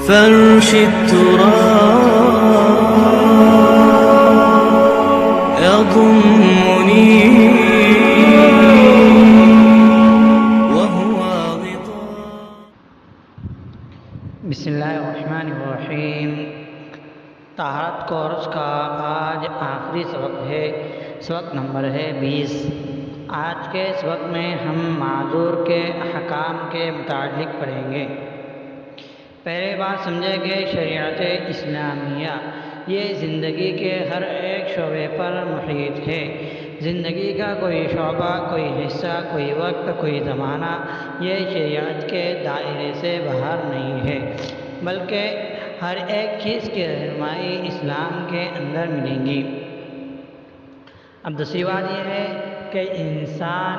فرش التراب يضمني وهو غطاء. بسم اللہ الرحمن الرحیم. طہارت کورس کا آج آخری سبق ہے. سبق نمبر ہے 20. آج کے سبق میں ہم معذور کے احکام کے متعلق پڑھیں گے. پہلے بات سمجھیں کہ شریعت اسلامیہ یہ زندگی کے ہر ایک شعبے پر محیط ہے. زندگی کا کوئی شعبہ، کوئی حصہ، کوئی وقت، کوئی زمانہ یہ شریعت کے دائرے سے باہر نہیں ہے، بلکہ ہر ایک چیز کی رہنمائی اسلام کے اندر ملیں گی. اب دوسری بات یہ ہے کہ انسان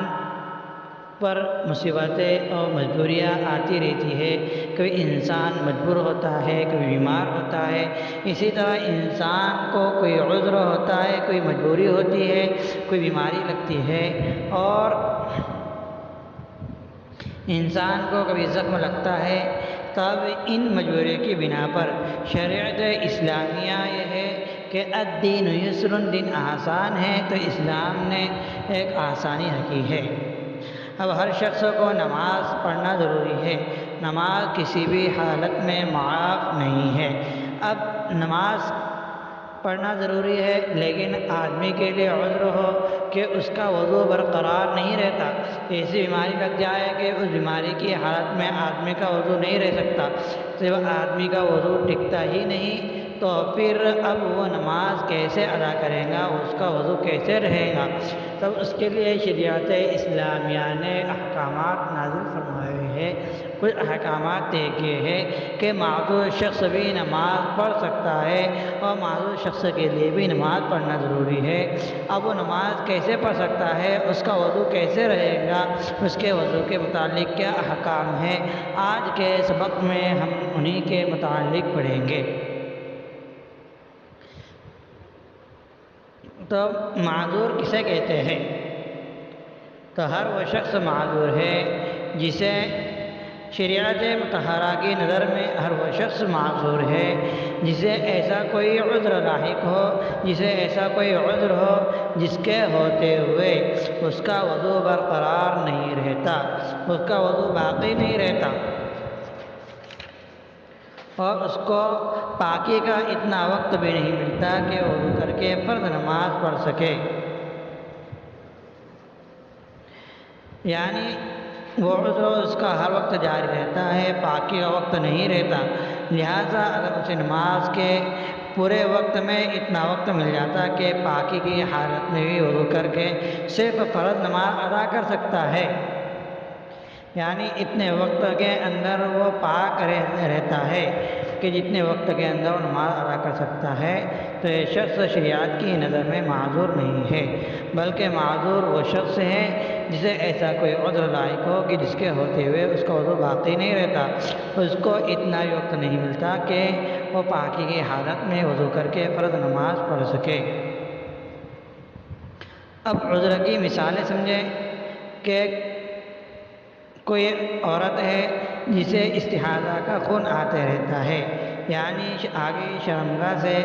پر مصیبتیں اور مجبوریاں آتی رہتی ہے. کبھی انسان مجبور ہوتا ہے، کبھی بیمار ہوتا ہے. اسی طرح انسان کو کوئی عذر ہوتا ہے، کوئی مجبوری ہوتی ہے، کوئی بیماری لگتی ہے، اور انسان کو کبھی زخم لگتا ہے. تب ان مجبوریوں کی بنا پر شریعت اسلامیہ یہ ہے کہ الدین یسر، دین آسان ہے، تو اسلام نے ایک آسانی رکھی ہے. اب ہر شخص کو نماز پڑھنا ضروری ہے. نماز کسی بھی حالت میں معاف نہیں ہے. اب نماز پڑھنا ضروری ہے، لیکن آدمی کے لیے عذر ہو کہ اس کا وضو برقرار نہیں رہتا، ایسی بیماری لگ جائے کہ اس بیماری کی حالت میں آدمی کا وضو نہیں رہ سکتا، صرف آدمی کا وضو ٹکتا ہی نہیں، تو پھر اب وہ نماز کیسے ادا کرے گا، اس کا وضو کیسے رہے گا؟ تب اس کے لیے شریعت اسلامیہ نے احکامات نازل فرمائے ہیں. کچھ احکامات طے کیے ہیں کہ معذور شخص بھی نماز پڑھ سکتا ہے، اور معذور شخص کے لیے بھی نماز پڑھنا ضروری ہے. اب وہ نماز کیسے پڑھ سکتا ہے، اس کا وضو کیسے رہے گا، اس کے وضو کے متعلق کیا احکام ہیں، آج کے سبق میں ہم انہی کے متعلق پڑھیں گے. تو معذور کسے کہتے ہیں؟ تو ہر وہ شخص معذور ہے جسے شریعت مطہرہ کی نظر میں ہر وہ شخص معذور ہے جسے ایسا کوئی عذر لاحق ہو، جسے ایسا کوئی عذر ہو جس کے ہوتے ہوئے اس کا وضو برقرار نہیں رہتا، اس کا وضو باقی نہیں رہتا، اور اس کو پاکی کا اتنا وقت بھی نہیں ملتا کہ وضو کر کے فرض نماز پڑھ سکے. یعنی وہ عذر اس کا ہر وقت جاری رہتا ہے، پاکی کا وقت نہیں رہتا. لہٰذا اگر اسے نماز کے پورے وقت میں اتنا وقت مل جاتا کہ پاکی کی حالت میں بھی وضو کر کے صرف فرض نماز ادا کر سکتا ہے، یعنی اتنے وقت کے اندر وہ پاک رہتا ہے کہ جتنے وقت کے اندر وہ نماز ادا کر سکتا ہے، تو یہ شخص شریعت کی نظر میں معذور نہیں ہے، بلکہ معذور وہ شخص ہے جسے ایسا کوئی عذر لاحق ہو کہ جس کے ہوتے ہوئے اس کا وضو باقی نہیں رہتا، اس کو اتنا ہی وقت نہیں ملتا کہ وہ پاکی کی حالت میں وضو کر کے فرض نماز پڑھ سکے. اب عذر کی مثالیں سمجھیں کہ کوئی عورت ہے جسے استحاضہ کا خون آتے رہتا ہے، یعنی آگے شرمگاہ سے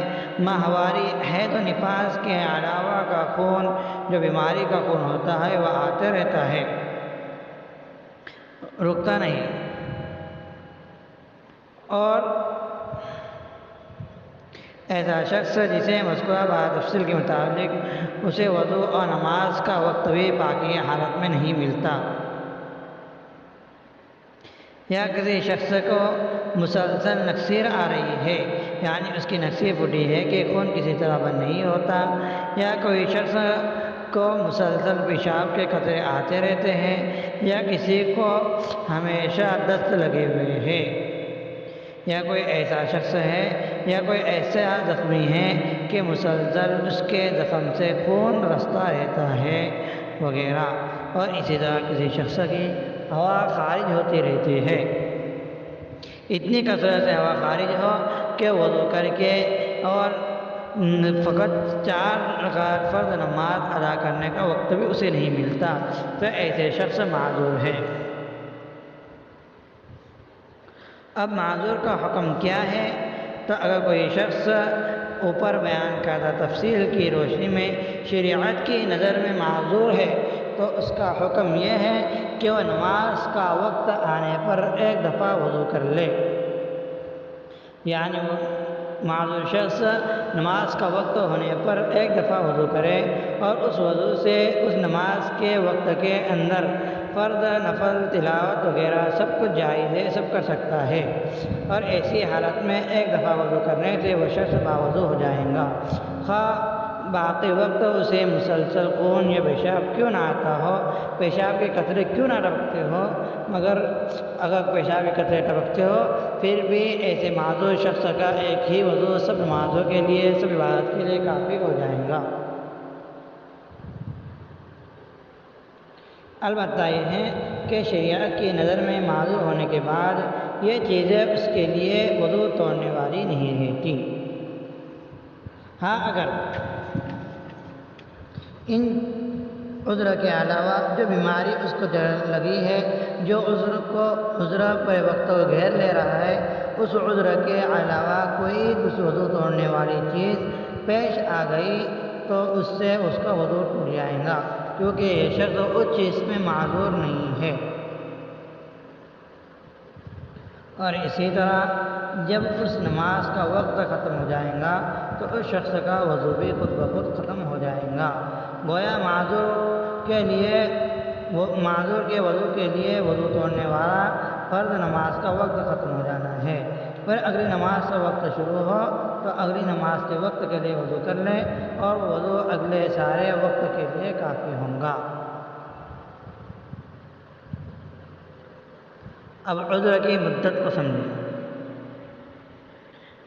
ماہواری حید و نفاس کے علاوہ کا خون، جو بیماری کا خون ہوتا ہے، وہ آتے رہتا ہے، رکتا نہیں. اور ایسا شخص جسے مذکورہ بات تفصیل کے مطابق اسے وضو اور نماز کا وقت بھی پاکی حالت میں نہیں ملتا، یا کسی شخص کو مسلسل نکسیر آ رہی ہے، یعنی اس کی نکسیر پھٹی ہے کہ خون کسی طرح بند نہیں ہوتا، یا کوئی شخص کو مسلسل پیشاب کے قطرے آتے رہتے ہیں، یا کسی کو ہمیشہ دست لگے ہوئے ہیں، یا کوئی ایسا شخص ہے یا کوئی ایسا زخمی ہے کہ مسلسل اس کے زخم سے خون رستا رہتا ہے وغیرہ. اور اسی طرح کسی شخص کی ہوا خارج ہوتی رہتی ہے، اتنی کثرت سے ہوا خارج ہو کہ وضو کر کے اور فقط 4 رکعت فرض نماز ادا کرنے کا وقت بھی اسے نہیں ملتا، تو ایسے شخص معذور ہے. اب معذور کا حکم کیا ہے؟ تو اگر کوئی شخص اوپر بیان کردہ تفصیل کی روشنی میں شریعت کی نظر میں معذور ہے تو اس کا حکم یہ ہے کہ وہ نماز کا وقت آنے پر ایک دفعہ وضو کر لے۔ یعنی وہ معذور شخص نماز کا وقت ہونے پر ایک دفعہ وضو کرے اور اس وضو سے اس نماز کے وقت کے اندر فرض، نفل، تلاوت وغیرہ سب کچھ جائز ہے، سب کر سکتا ہے، اور ایسی حالت میں ایک دفعہ وضو کرنے سے وہ شخص باوضو ہو جائے گا، خواہ باقی وقت اسے مسلسل خون یا پیشاب کیوں نہ آتا ہو، پیشاب کے قطرے کیوں نہ ٹپکتے ہو، مگر اگر پیشاب کے قطرے ٹپکتے ہو پھر بھی ایسے معذور شخص کا ایک ہی وضو سب نمازوں کے لیے، سب عبادت کے لیے کافی ہو جائے گا۔ البتہ یہ ہے کہ شریعت کی نظر میں معذور ہونے کے بعد یہ چیزیں اس کے لیے وضو توڑنے والی نہیں رہتی۔ ہاں اگر ان عذر کے علاوہ جو بیماری اس کو لگی ہے، جو عذر پہ وقت کو گھیر لے رہا ہے، اس عذر کے علاوہ کوئی وضو توڑنے والی چیز پیش آ گئی تو اس سے اس کا وضو ٹوٹ جائے گا، کیونکہ یہ شخص اس چیز میں معذور نہیں ہے۔ اور اسی طرح جب اس نماز کا وقت ختم ہو جائے گا تو اس شخص کا وضو بھی خود بخود ختم ہو جائے گا۔ گویا معذور کے وضو کے لیے وضو توڑنے والا فرض نماز کا وقت ختم ہو جانا ہے، پھر اگلی نماز کا وقت شروع ہو تو اگلی نماز کے وقت کے لیے وضو کر لیں اور وضو اگلے سارے وقت کے لیے کافی ہوں گا۔ اب عذر کی مدت کو سمجھیں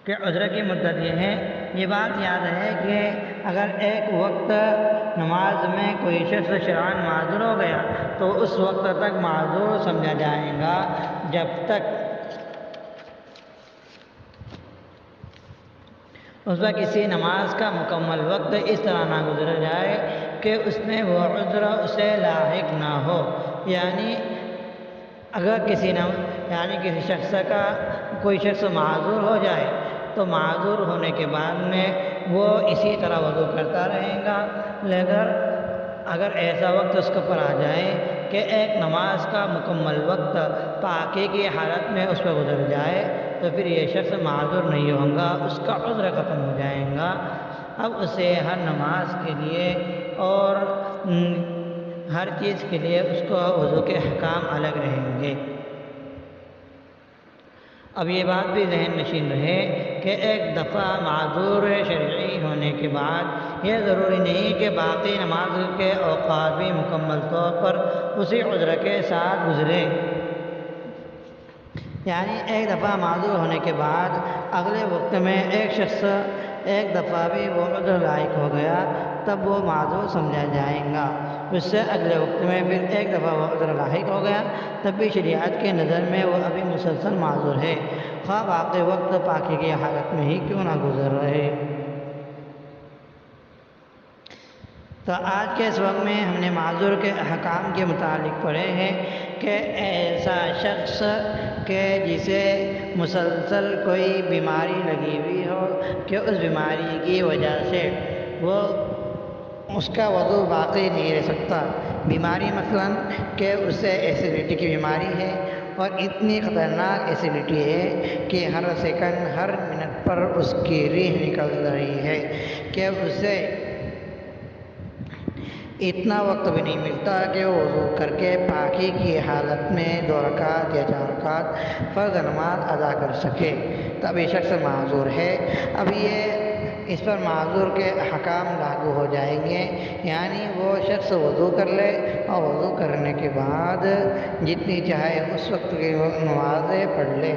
کہ عذر کی مدت یہ ہے، یہ بات یاد ہے کہ اگر ایک وقت نماز میں کوئی شخص شرعاً معذور ہو گیا تو اس وقت تک معذور سمجھا جائے گا جب تک اس پر کسی نماز کا مکمل وقت اس طرح نہ گزر جائے کہ اس میں وہ عذر اسے لاحق نہ ہو۔ یعنی اگر کسی شخص کا کوئی شخص معذور ہو جائے تو معذور ہونے کے بعد میں وہ اسی طرح وضو کرتا رہے گا، لیکن اگر ایسا وقت اس کے پر آ جائے کہ ایک نماز کا مکمل وقت پاکی کی حالت میں اس پہ گزر جائے تو پھر یہ شخص معذور نہیں ہوگا، اس کا عذر ختم ہو جائے گا۔ اب اسے ہر نماز کے لیے اور ہر چیز کے لیے اس کو وضو کے احکام الگ رہیں گے۔ اب یہ بات بھی ذہن نشین رہے کہ ایک دفعہ معذور شرعی ہونے کے بعد یہ ضروری نہیں کہ باقی نماز کے اوقات بھی مکمل طور پر اسی عذر کے ساتھ گزرے۔ یعنی ایک دفعہ معذور ہونے کے بعد اگلے وقت میں ایک شخص ایک دفعہ بھی وہ عذر لاحق ہو گیا تب وہ معذور سمجھا جائے گا، اس سے اگلے وقت میں پھر ایک دفعہ وہ عذر لاحق ہو گیا تب بھی شریعت کی نظر میں وہ ابھی مسلسل معذور ہے، خواہ باقی وقت پاکی کی حالت میں ہی کیوں نہ گزر رہے۔ تو آج کے اس وقت میں ہم نے معذور کے احکام کے متعلق پڑھے ہیں کہ ایسا شخص کہ جسے مسلسل کوئی بیماری لگی ہوئی ہو کہ اس بیماری کی وجہ سے وہ اس کا وضو باقی نہیں رہ سکتا، بیماری مثلاً کہ اسے ایسیڈیٹی کی بیماری ہے اور اتنی خطرناک ایسیڈیٹی ہے کہ ہر سیکنڈ ہر منٹ پر اس کی ریح نکل رہی ہے کہ اسے اتنا وقت بھی نہیں ملتا کہ وہ وضو کر کے پاکی کی حالت میں 2 رکعت یا 4 رکعت فرض نماز ادا کر سکے، تب یہ شخص معذور ہے۔ اب یہ اس پر معذور کے احکام لاگو ہو جائیں گے، یعنی وہ شخص وضو کر لے اور وضو کرنے کے بعد جتنی چاہے اس وقت کی نمازیں پڑھ لے،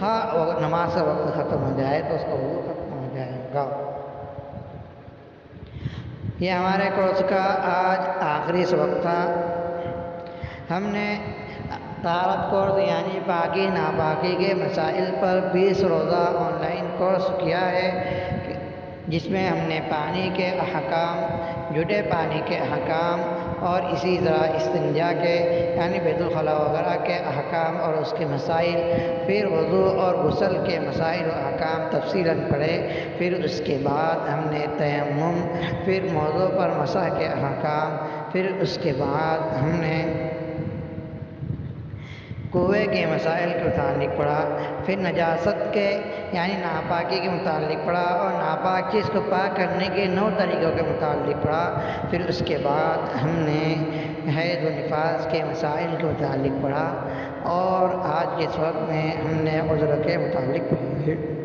ہاں نماز کا وقت ختم ہو جائے تو اس کا وضو ختم ہو جائے گا۔ یہ ہمارے کورس کا آج آخری سبق تھا۔ ہم نے طہارت کورس یعنی پاکی ناپاکی کے مسائل پر 20 روزہ آن لائن کورس کیا ہے، جس میں ہم نے پانی کے احکام، جھوٹے پانی کے احکام اور اسی طرح استنجا کے یعنی بیت الخلاء وغیرہ کے احکام اور اس کے مسائل، پھر وضو اور غسل کے مسائل و احکام تفصیلاً پڑھے، پھر اس کے بعد ہم نے تیمم، پھر موضوع پر مسح کے احکام، پھر اس کے بعد ہم نے کنویں کے مسائل کے متعلق پڑھا، پھر نجاست کے یعنی ناپاکی کے متعلق پڑھا اور ناپاک چیز کو پاک کرنے کے 9 طریقوں کے متعلق پڑھا، پھر اس کے بعد ہم نے حیض و نفاس کے مسائل کے متعلق پڑھا، اور آج کے اس وقت میں ہم نے عذر کے متعلق پڑھی ہے۔